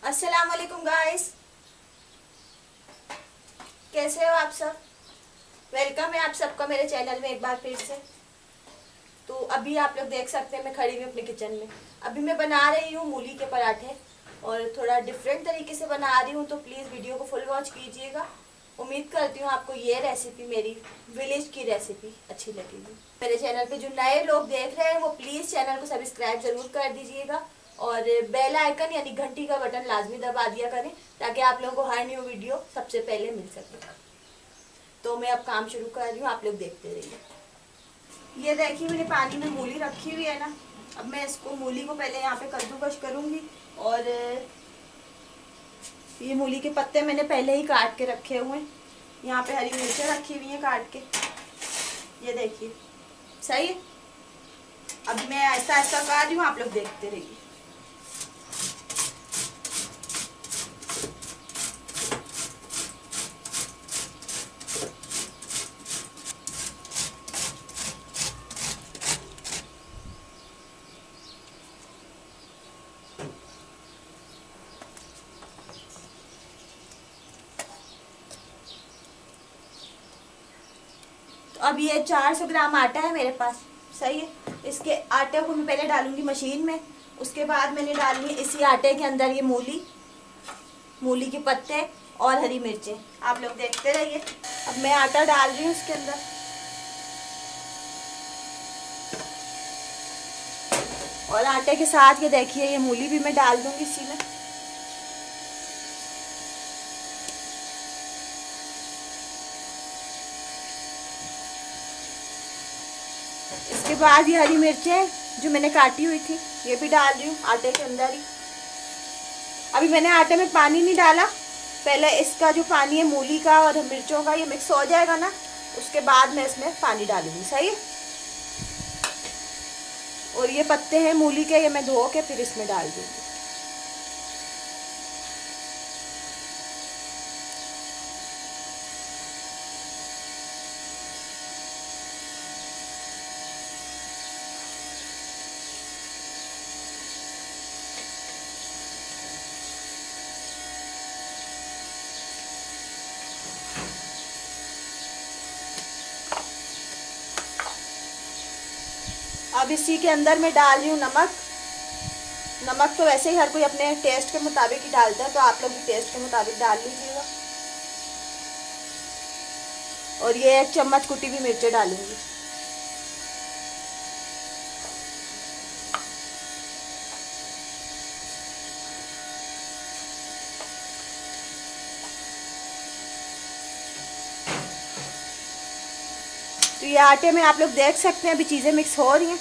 अस्सलाम वालेकुम गाइस, कैसे हो आप सब। वेलकम है आप सबका मेरे चैनल में एक बार फिर से। तो अभी आप लोग देख सकते हैं मैं खड़ी हूँ अपने किचन में। अभी मैं बना रही हूँ मूली के पराठे और थोड़ा डिफरेंट तरीके से बना रही हूँ, तो प्लीज़ वीडियो को फुल वॉच कीजिएगा। उम्मीद करती हूँ आपको ये रेसिपी, मेरी विलेज की रेसिपी अच्छी लगेगी। मेरे चैनल पे जो नए लोग देख रहे हैं वो प्लीज़ चैनल को सब्सक्राइब ज़रूर कर दीजिएगा और बेल आइकन यानी घंटी का बटन लाजमी दबा दिया करें ताकि आप लोगों को हर न्यू वीडियो सबसे पहले मिल सके। तो मैं अब काम शुरू कर रही हूँ, आप लोग देखते रहिए। ये देखिए मैंने पानी में मूली रखी हुई है ना। अब मैं इसको मूली को पहले यहाँ पे कद्दूकश करूँगी और ये मूली के पत्ते मैंने पहले ही काट के रखे हुए हैं। यहाँ पे हरी मिर्चें रखी हुई हैं काट के, ये देखिए। सही है, अब मैं ऐसा ऐसा कर रही हूँ, आप लोग देखते रहिए। तो अब ये 400 ग्राम आटा है मेरे पास। सही है, इसके आटे को मैं पहले डालूंगी मशीन में, उसके बाद मैंने डालनी है इसी आटे के अंदर ये मूली के पत्ते और हरी मिर्चें। आप लोग देखते रहिए। अब मैं आटा डाल रही हूँ इसके अंदर और आटे के साथ ये देखिए ये मूली भी मैं डाल दूंगी इसी में। इसके बाद ये हरी मिर्चें जो मैंने काटी हुई थी ये भी डाल रही हूँ आटे के अंदर ही। अभी मैंने आटे में पानी नहीं डाला, पहले इसका जो पानी है मूली का और मिर्चों का ये मिक्स हो जाएगा ना, उसके बाद मैं इसमें पानी डालूंगी। सही है, और ये पत्ते हैं मूली के, ये मैं धो के फिर इसमें डाल दूंगी। अब इसी के अंदर मैं डाल रही हूँ नमक। नमक तो वैसे ही हर कोई अपने टेस्ट के मुताबिक ही डालता है, तो आप लोग भी टेस्ट के मुताबिक डाल लीजिएगा। और ये 1 चम्मच कुटी हुई मिर्चें डालूंगी। तो ये आटे में आप लोग देख सकते हैं अभी चीज़ें मिक्स हो रही हैं।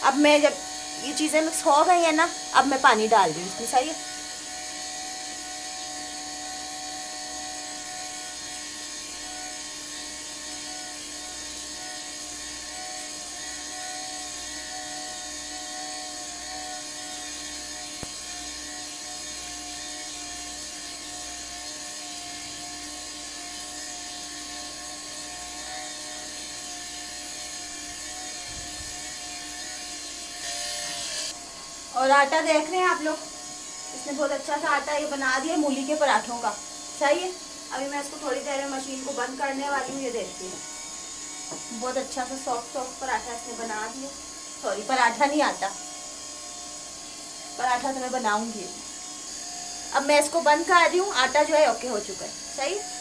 अब मैं जब ये चीज़ें मिक्स हो गई है ना, अब मैं पानी डाल रही हूँ इसमें। सही है, और आटा देख रहे हैं आप लोग, इसने बहुत अच्छा सा आटा ये बना दिया मूली के पराठों का। सही है, अभी मैं इसको थोड़ी देर में मशीन को बंद करने वाली हूँ। ये देखती हूँ बहुत अच्छा सा सॉफ्ट सॉफ्ट पराठा इसने बना दिया। सॉरी, पराठा नहीं, आटा। पराठा तो मैं बनाऊंगी। अब मैं इसको बंद कर रही हूँ, आटा जो है ओके हो चुका है। सही है,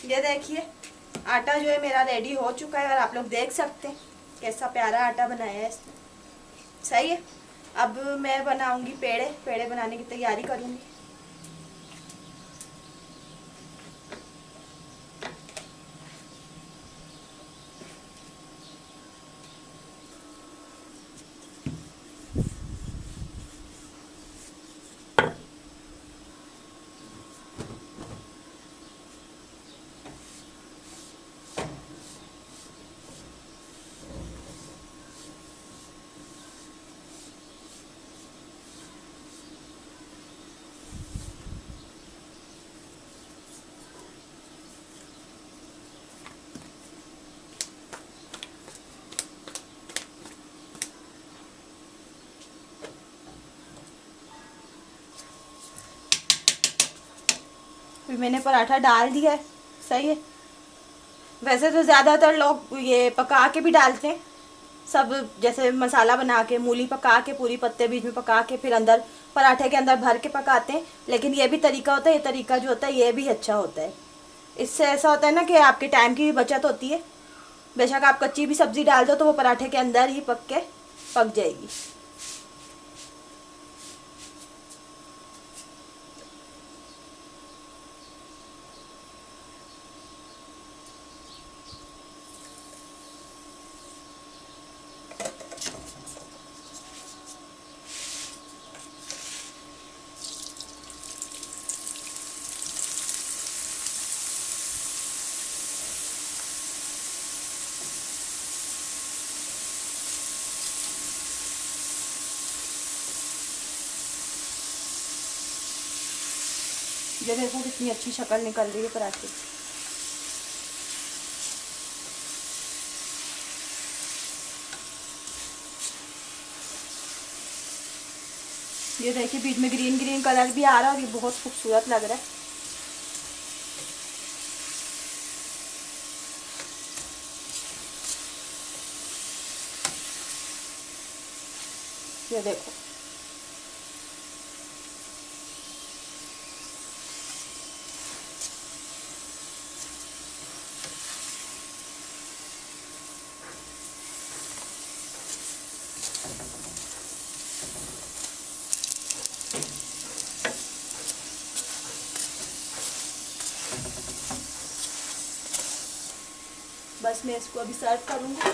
ये देखिए आटा जो है मेरा रेडी हो चुका है और आप लोग देख सकते हैं कैसा प्यारा आटा बनाया है इसने। सही है, अब मैं बनाऊंगी पेड़े। पेड़े बनाने की तैयारी करूंगी। अभी मैंने पराठा डाल दिया है। सही है। वैसे तो ज़्यादातर लोग ये पका के भी डालते हैं सब, जैसे मसाला बना के मूली पका के पूरी पत्ते बीच में पका के फिर अंदर पराठे के अंदर भर के पकाते हैं। लेकिन ये भी तरीका होता है, ये तरीका जो होता है ये भी अच्छा होता है। इससे ऐसा होता है ना कि आपके टाइम की भी बचत होती है। बेशक आप कच्ची भी सब्ज़ी डाल दो तो वो पराठे के अंदर ही पक जाएगी। ये देखो कितनी अच्छी शक्ल निकल रही है पराठे। ये देखिए बीच में ग्रीन ग्रीन कलर भी आ रहा है और ये बहुत खूबसूरत लग रहा है। ये देखो बस मैं इसको अभी सर्व करूँगी।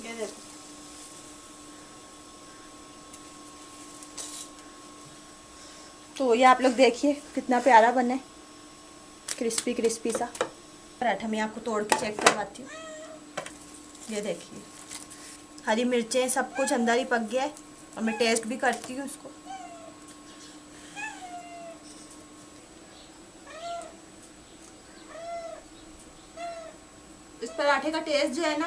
ये देखो तो ये आप लोग देखिए कितना प्यारा बना है, क्रिस्पी क्रिस्पी सा पराठा। मैं आपको तोड़ के चेक करवाती हूँ। ये देखिए हरी मिर्चें सब कुछ अंदर ही पक गया है और मैं टेस्ट भी करती हूँ उसको। इस पराठे का टेस्ट जो है ना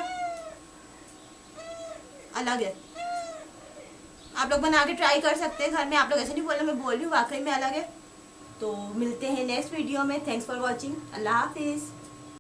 अलग है। आप लोग बना के ट्राई कर सकते हैं घर में। आप लोग ऐसे नहीं बोल रहे, मैं बोल रही हूँ वाकई में अलग है। तो मिलते हैं नेक्स्ट वीडियो में। Thanks for watching. अल्लाह हाफिज़।